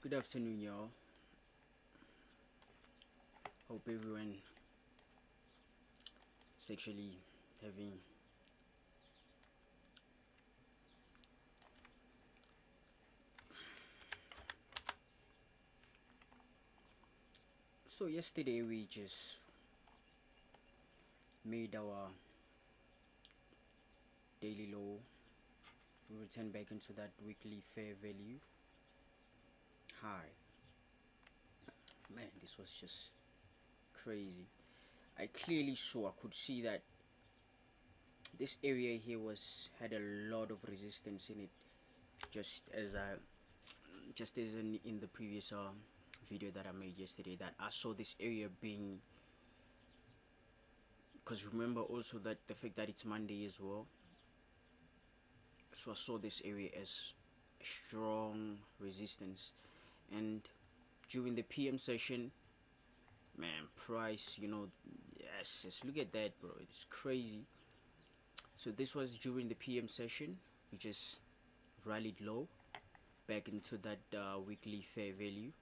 Good afternoon, y'all. Hope everyone is actually having so yesterday we just made our daily low. We returned back into that weekly fair value high. Man, this was just crazy. I clearly saw, I could see that this area here had a lot of resistance in it, just as in the previous video that I made yesterday, that I saw this area being, because remember also that the fact that it's Monday as well, so I saw this area as a strong resistance. And during the PM session, man, price, yes, just look at that, bro, it's crazy. So this was during the PM session. We just rallied low back into that weekly fair value,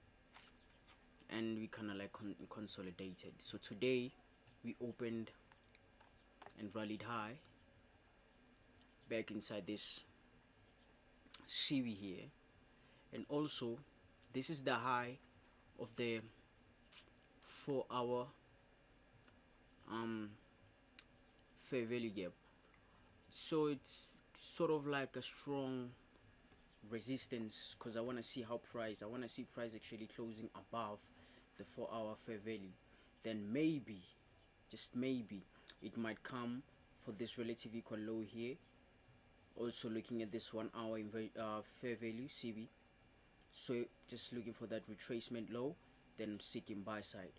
and we kind of like consolidated. So today we opened and rallied high back inside this CV here, and also this is the high of the 4-hour fair value gap. So it's sort of like a strong resistance, because I want to see price actually closing above the 4-hour fair value. Then maybe, just maybe, it might come for this relative equal low here. Also looking at this 1 hour fair value CB. So just looking for that retracement low, then seeking buy side.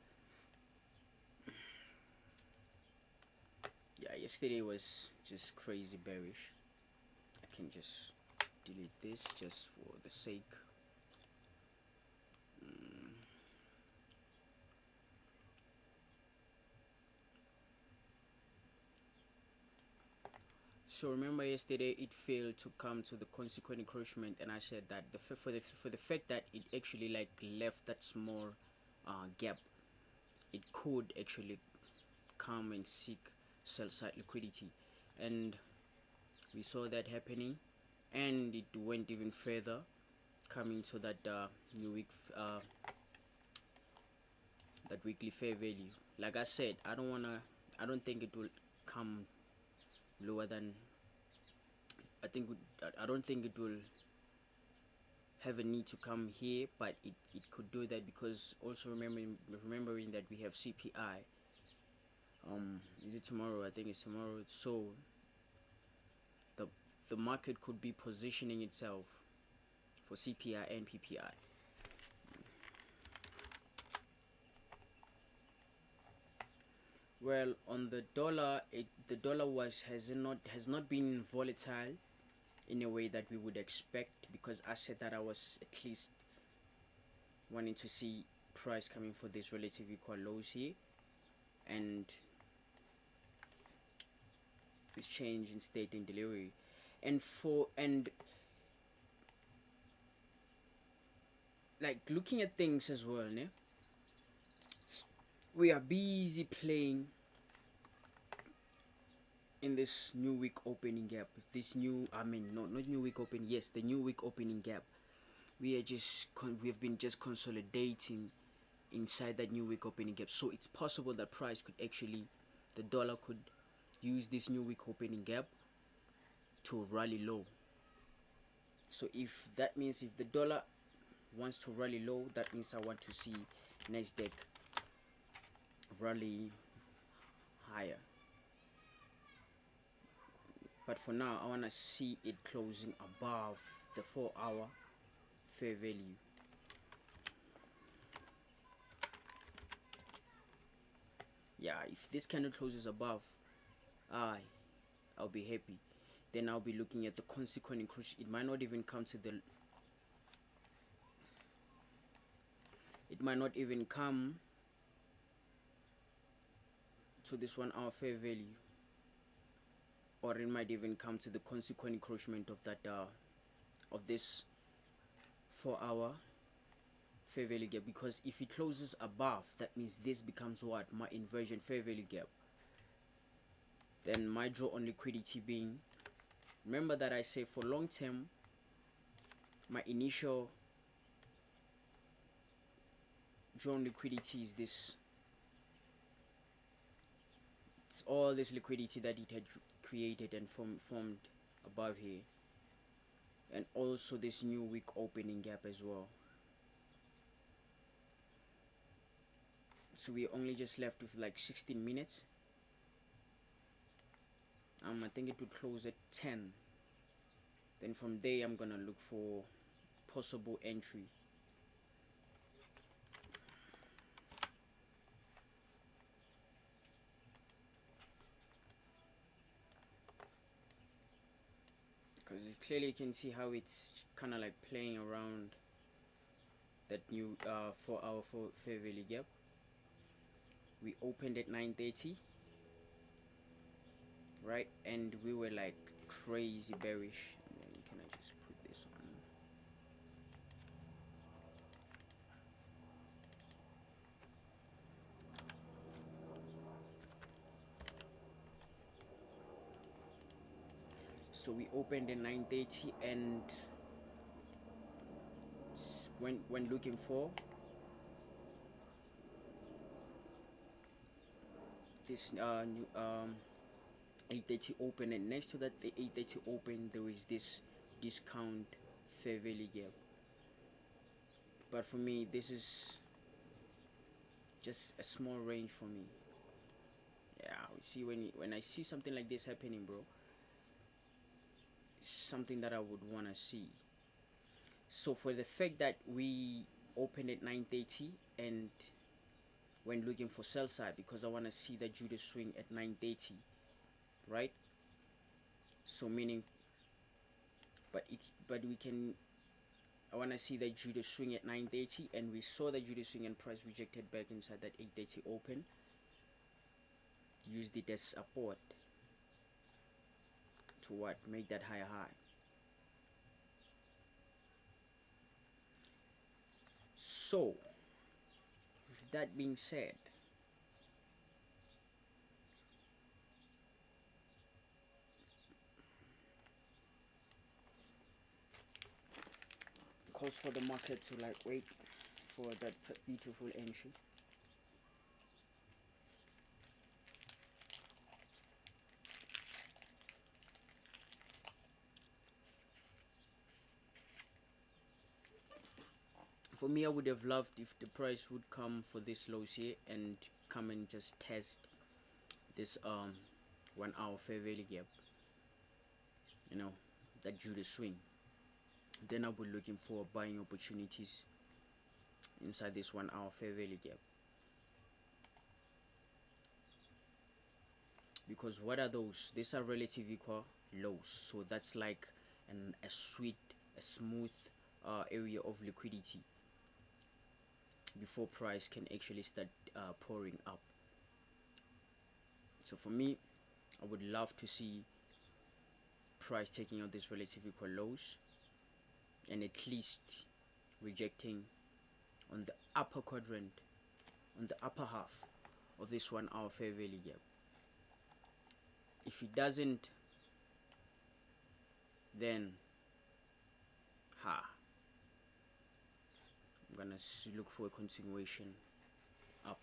Yeah, yesterday was just crazy bearish. I can just delete this just for the sake. So remember yesterday it failed to come to the consequent encroachment, and I said that for the fact that it actually like left that small gap, it could actually come and seek sell side liquidity, and we saw that happening, and it went even further, coming to that new week that weekly fair value. Like I said, I don't think it will come lower than, I don't think it will have a need to come here, but it could do that, because also remembering that we have CPI. Is it tomorrow? I think it's tomorrow. So the market could be positioning itself for CPI and PPI. Well, on the dollar, the dollar has not been volatile in a way that we would expect, because I said that I was at least wanting to see price coming for this relative equal lows here, and this change in state and delivery, and like looking at things as well, né? We are busy playing in this new week opening gap. This new, I mean, not new week opening. Yes, the new week opening gap. We have been just consolidating inside that new week opening gap. So it's possible that the dollar could use this new week opening gap to rally low. So if the dollar wants to rally low, that means I want to see Nasdaq rally higher. But for now, I want to see it closing above the 4-hour fair value. Yeah, if this candle closes above, I'll be happy. Then I'll be looking at the consequent increase. It might not even come to this 1 hour fair value, or it might even come to the consequent encroachment of that of this 4-hour fair value gap, because if it closes above, that means this becomes what? My inversion fair value gap. Then my draw on liquidity being, remember that I say for long term, my initial draw on liquidity is this. It's all this liquidity that it had created and formed above here, and also this new week opening gap as well. So we're only just left with like 16 minutes. I think it would close at 10. Then from there I'm gonna look for possible entry. Because clearly you can see how it's kind of like playing around that new 4 hour fair value gap. We opened at 9:30, right? And we were like crazy bearish. And then can I just put this on? So we opened at 9:30, and when looking for this new 8:30 open, and next to that the 8:30 open there is this discount fair value gap. But for me, this is just a small range for me. Yeah, we see when I see something like this happening, bro, it's something that I would want to see. So for the fact that we opened at 9:30 and when looking for sell side, because I want to see the Judah swing at 9:30, right? So meaning, but we can, I want to see the Judah swing at 9:30, and we saw the Judah swing and price rejected back inside that 8:30 open. Used it as support to what? Make that higher high. So with that being said, calls for the market to like wait for that beautiful entry. For me, I would have loved if the price would come for this lows here and come and just test this 1 hour fair value gap, you know, that Judah swing. Then I'll be looking for buying opportunities inside this 1 hour fair value gap. Because what are those? These are relative equal lows. So that's like a smooth area of liquidity before price can actually start pouring up. So for me, I would love to see price taking out these relative equal lows and at least rejecting on the upper quadrant, on the upper half of this 1 hour fair value gap. If it doesn't, then I'm gonna look for a continuation up.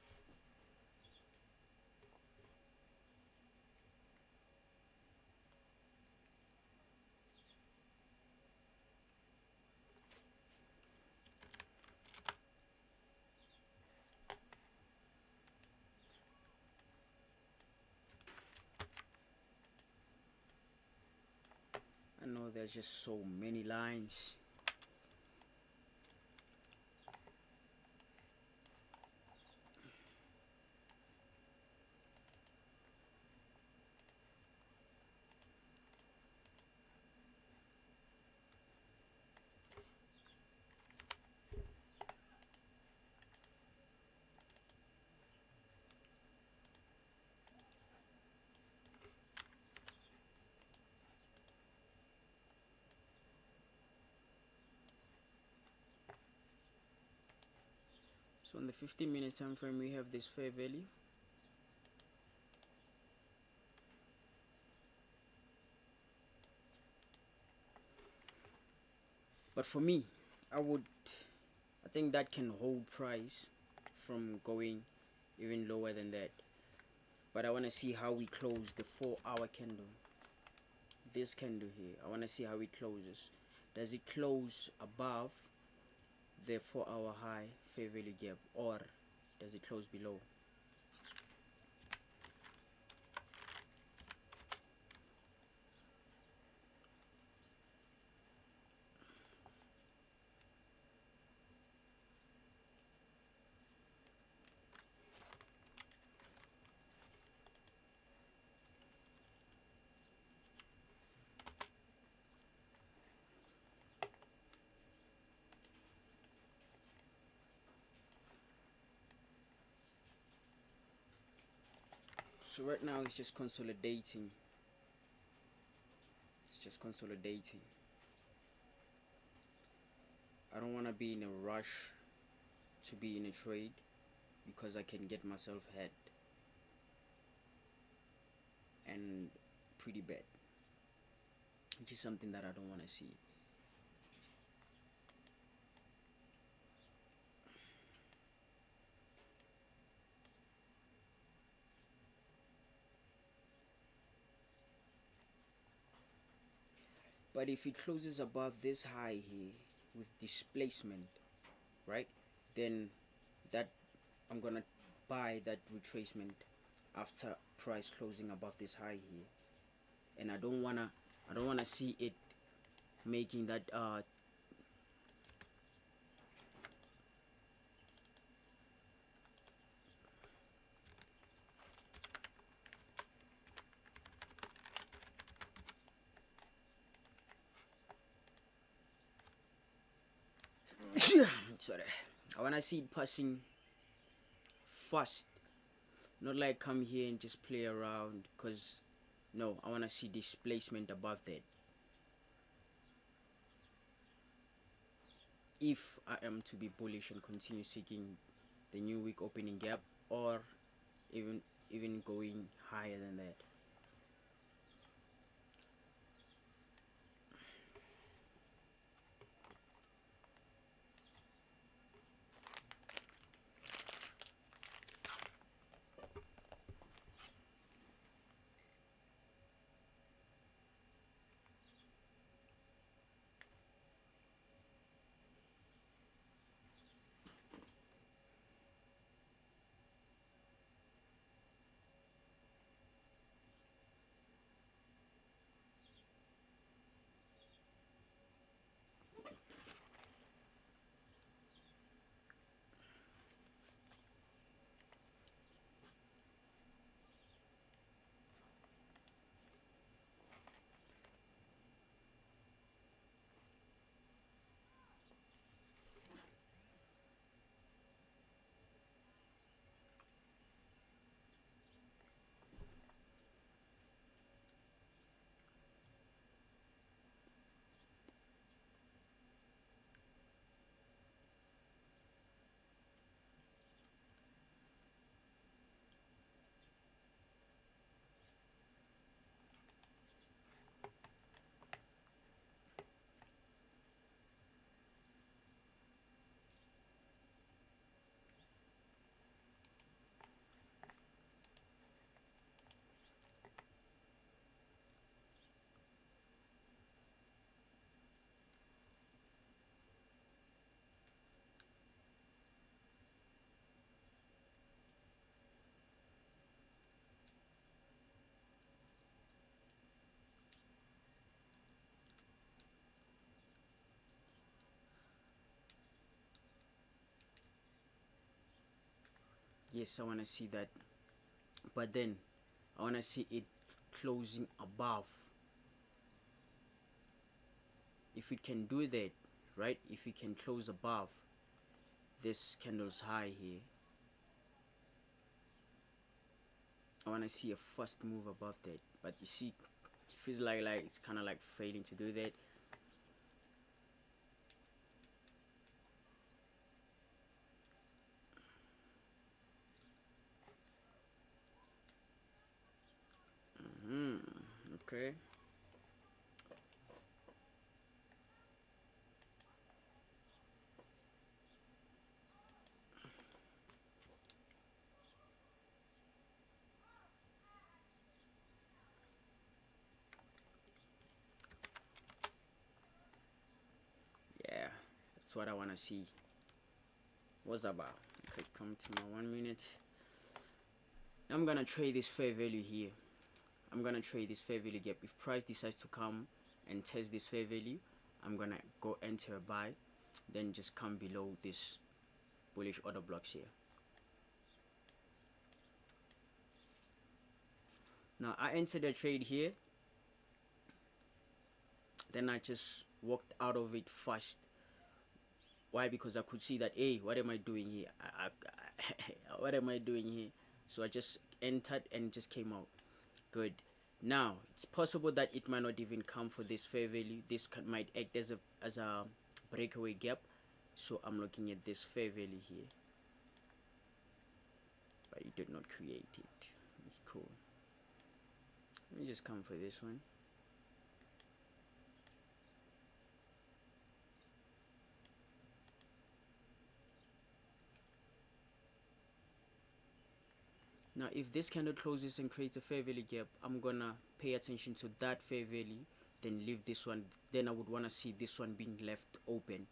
I know there's just so many lines. So on the 15-minute time frame, we have this fair value. But for me, I think that can hold price from going even lower than that. But I want to see how we close the 4-hour candle. This candle here, I want to see how it closes. Does it close above the 4-hour high fair value gap, or does it close below? So right now it's just consolidating. It's just consolidating. I don't want to be in a rush to be in a trade because I can get myself hit and pretty bad, which is something that I don't want to see. But if it closes above this high here with displacement, right, then that I'm gonna buy that retracement after price closing above this high here, and I don't wanna see it making that sorry, I wanna see it passing fast, not like come here and just play around, because no, I wanna see displacement above that if I am to be bullish and continue seeking the new week opening gap, or even going higher than that. Yes, I want to see that, but then I want to see it closing above. If it can do that, right, if it can close above this candle's high here, I want to see a first move above that. But you see, it feels like it's kind of like failing to do that. Okay. Yeah, that's what I want to see. What's about? Okay, come to my 1 minute. I'm gonna trade this fair value here. I'm gonna trade this fair value gap. If price decides to come and test this fair value, I'm gonna go enter a buy, then just come below this bullish order blocks here. Now I entered a trade here, then I just walked out of it fast. Why? Because I could see that, hey, what am I doing here? What am I doing here? So I just entered and just came out. Good. Now it's possible that it might not even come for this fair value. This might act as a breakaway gap. So I'm looking at this fair value here, but it did not create it. It's cool. Let me just come for this one. Now if this candle closes and creates a fair value gap, I'm gonna pay attention to that fair value, then leave this one. Then I would want to see this one being left open.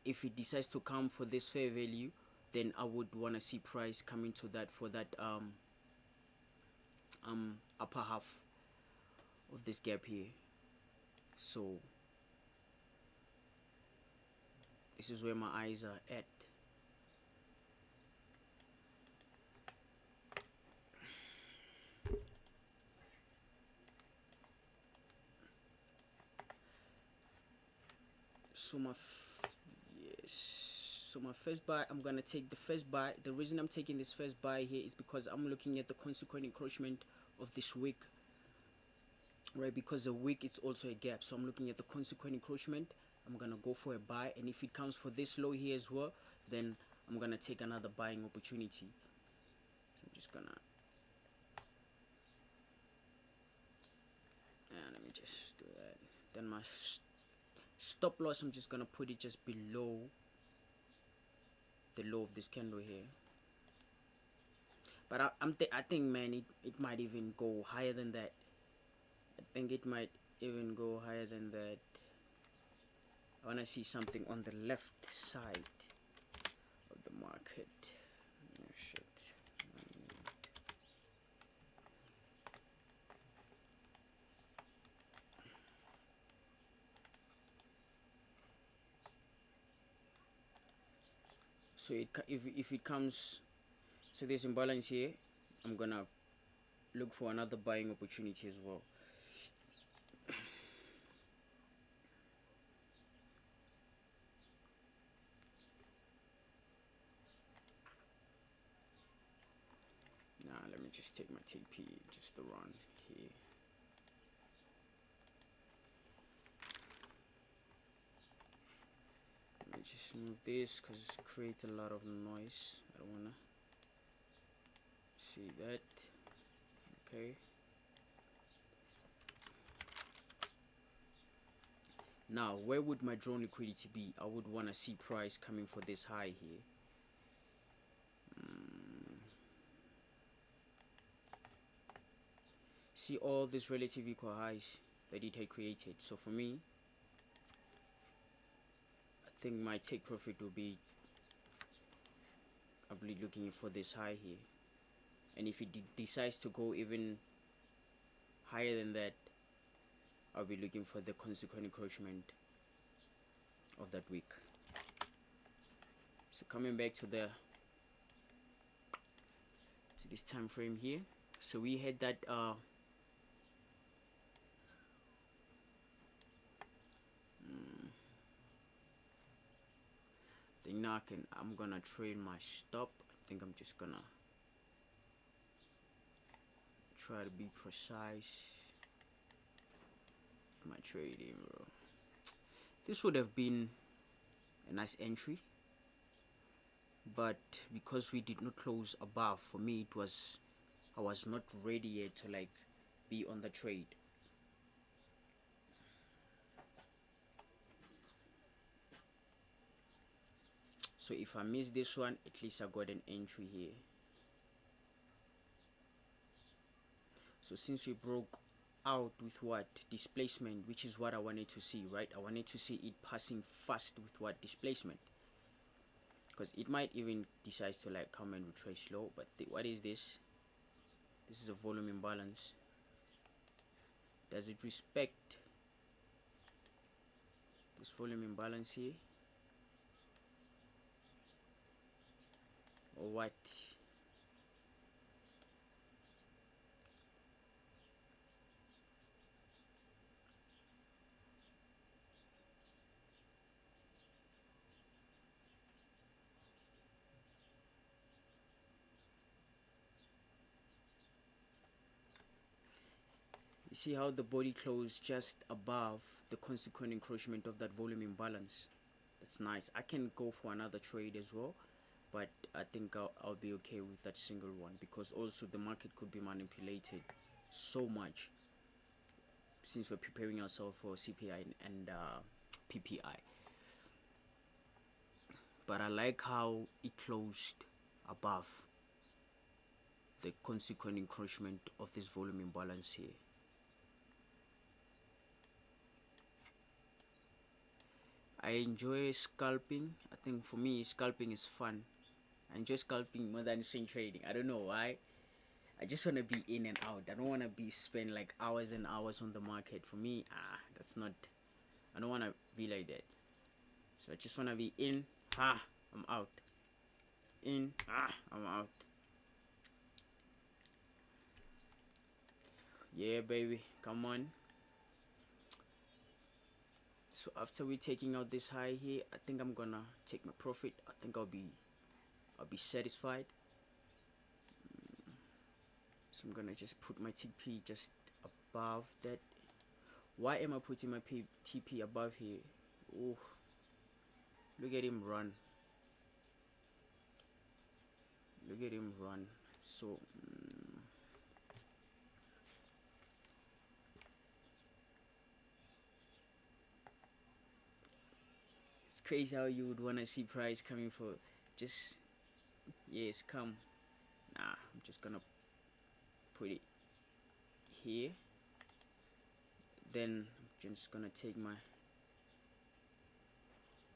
If it decides to come for this fair value, then I would want to see price coming to that for that upper half of this gap here. So this is where my eyes are at. So my first buy, I'm gonna take the first buy. The reason I'm taking this first buy here is because I'm looking at the consequent encroachment of this wick, right? Because a wick, it's also a gap, so I'm looking at the consequent encroachment. I'm gonna go for a buy, and if it comes for this low here as well, then I'm gonna take another buying opportunity. So I'm just gonna let me just do that. Then my stop loss, I'm just gonna put it just below the low of this candle here. But I think, man, it might even go higher than that. I think it might even go higher than that. I want to see something on the left side of the market. Oh, shit. So if it comes, so there's imbalance here, I'm gonna look for another buying opportunity as well. Now let me just take my TP just around here. Let me just move this because it creates a lot of noise. I don't wanna see that. Okay. Now, where would my drone liquidity be? I would want to see price coming for this high here. See all these relative equal highs that it had created. So for me, I think my take profit will be, I'll be looking for this high here. And if it decides to go even higher than that, I'll be looking for the consequent encroachment of that week. So coming back to this time frame here, so we had that thing knocking. I'm gonna trade my stop. I think I'm just gonna try to be precise with my trading, bro. This would have been a nice entry, but because we did not close above, for me it was, I was not ready yet to like be on the trade. So if I miss this one, at least I got an entry here. So since we broke out with what displacement, which is what I wanted to see, right? I wanted to see it passing fast with what displacement, because it might even decide to like come and retrace low. But what is this? This is a volume imbalance. Does it respect this volume imbalance here, or what? You see how the body closed just above the consequent encroachment of that volume imbalance? That's nice. I can go for another trade as well, but I think I'll be okay with that single one, because also the market could be manipulated so much since we're preparing ourselves for CPI and PPI. But I like how it closed above the consequent encroachment of this volume imbalance here. I enjoy scalping. I think for me, scalping is fun. I enjoy scalping more than swing trading. I don't know why. I just want to be in and out. I don't want to be spend like hours and hours on the market. For me, that's not. I don't want to be like that. So I just want to be in. I'm out. In. I'm out. Yeah, baby. Come on. So after we taking out this high here, I think I'm gonna take my profit. I think I'll be satisfied. So I'm gonna just put my TP just above that. Why am I putting my TP above here? Oh, look at him run. Look at him run. So it's crazy how you would want to see price coming for just, yes, come. I'm just gonna put it here. Then I'm just gonna take my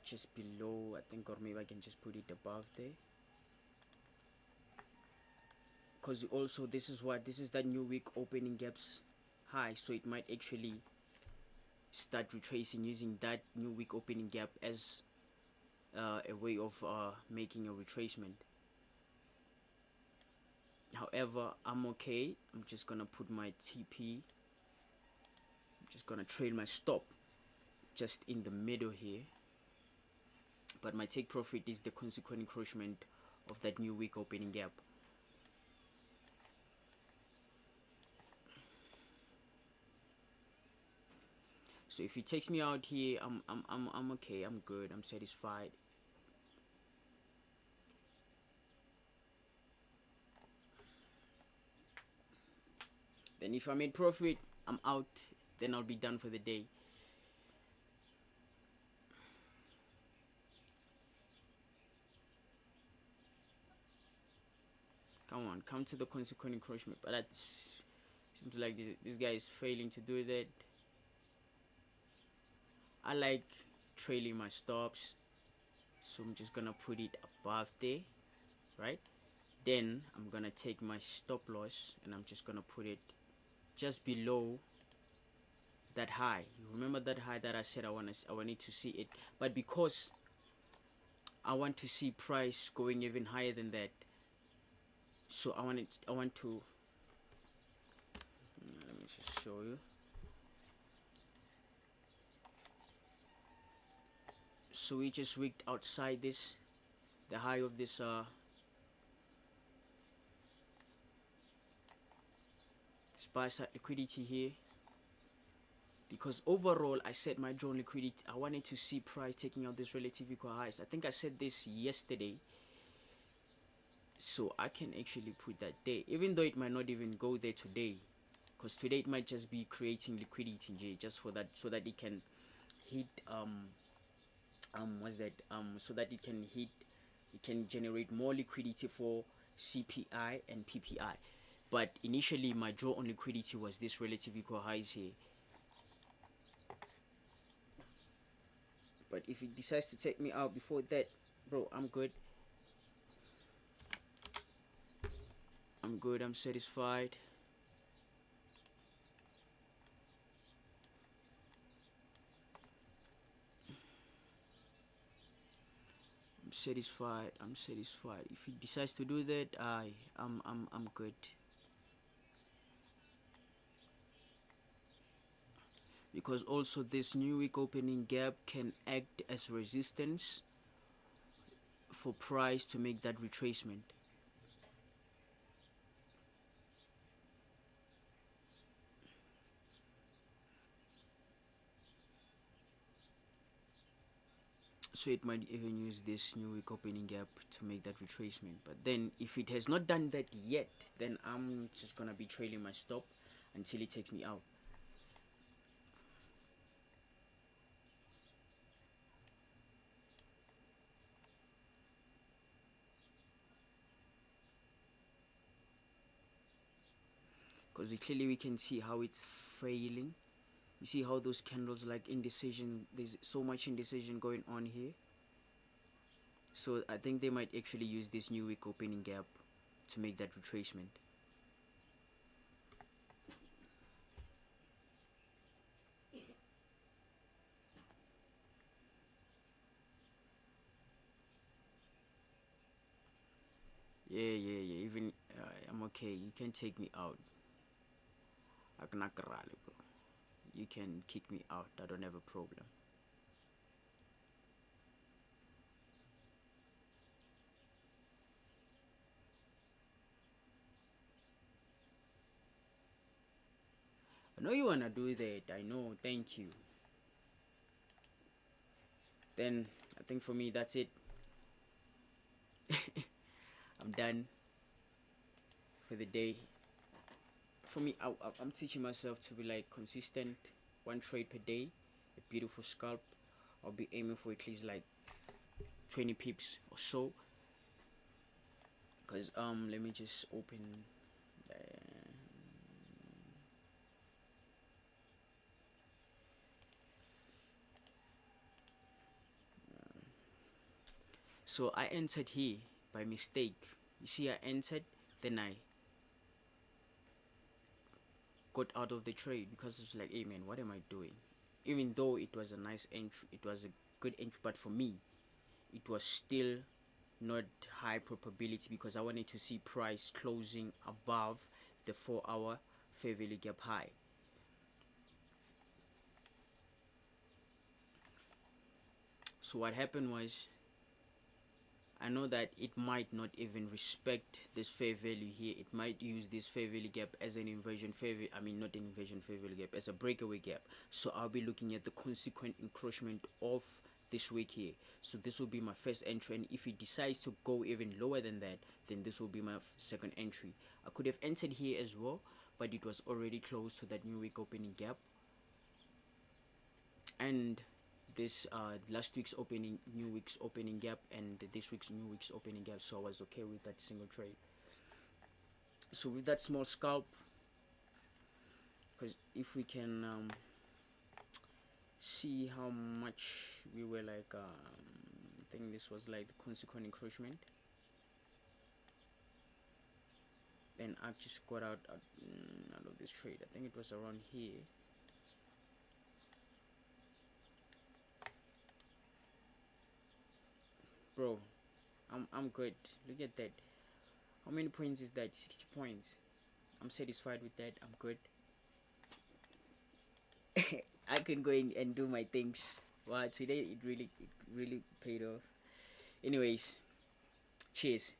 just below, I think, or maybe I can just put it above there, because also this is that new week opening gaps high, so it might actually start retracing using that new week opening gap as a way of making a retracement. However, I'm okay. I'm just gonna put my TP, I'm just gonna trail my stop just in the middle here, but my take profit is the consequent encroachment of that new week opening gap. So if it takes me out here, I'm okay. I'm good. I'm satisfied. Then if I made profit, I'm out. Then I'll be done for the day. Come on, come to the consequent encroachment. But that seems like this guy is failing to do that. I like trailing my stops, so I'm just gonna put it above there, right? Then I'm gonna take my stop loss and I'm just gonna put it just below that high. You remember that high that I said I wanted to see it, but because I want to see price going even higher than that, so I want to let me just show you. So we just wicked outside this, the high of this buy side liquidity here, because overall I set my drone liquidity. I wanted to see price taking out this relative equal highs. I think I said this yesterday, so I can actually put that there, even though it might not even go there today. because today it might just be creating liquidity just for that, so that it can hit what's that so that it can generate more liquidity for CPI and PPI. But initially my draw on liquidity was this relative equal highs here. But if it decides to take me out before that, bro, I'm good. I'm satisfied. I'm satisfied. If he decides to do that, I'm good. Because also this new week opening gap can act as resistance for price to make that retracement. So it might even use this new week opening gap to make that retracement. But then if it has not done that yet, then I'm just gonna be trailing my stop until it takes me out. Because clearly we can see how it's failing. You see how those candles, like indecision, there's so much indecision going on here. So I think they might actually use this new week opening gap to make that retracement. Yeah. Even I'm okay. You can take me out. Bro. You can kick me out. I don't have a problem. I know you wanna do that. I know. Thank you. Then I think for me that's it. I'm done for the day. For me, I'm teaching myself to be like consistent, one trade per day, a beautiful scalp. I'll be aiming for at least like 20 pips or so. Cause let me just open. So I entered here by mistake. You see, I entered, then I got out of the trade because it's like, hey man, what am I doing? Even though it was a nice entry, it was a good entry, but for me, it was still not high probability because I wanted to see price closing above the 4-hour fair value gap high. So what happened was, I know that it might not even respect this fair value here. It might use this fair value gap as an inversion fair value, I mean not an inversion fair value gap, as a breakaway gap. So I'll be looking at the consequent encroachment of this week here. So this will be my first entry, and if it decides to go even lower than that, then this will be my second entry. I could have entered here as well, but it was already close to that new week opening gap. And this last week's new week's opening gap, and this week's new week's opening gap, so I was okay with that single trade. So with that small scalp, because if we can see how much we were like, I think this was like the consequent encroachment, then I just got out of this trade. I think it was around here. Bro, I'm good. Look at that. How many points is that? 60 points. I'm satisfied with that. I'm good. I can go in and do my things. Wow, today it really paid off. Anyways, cheers.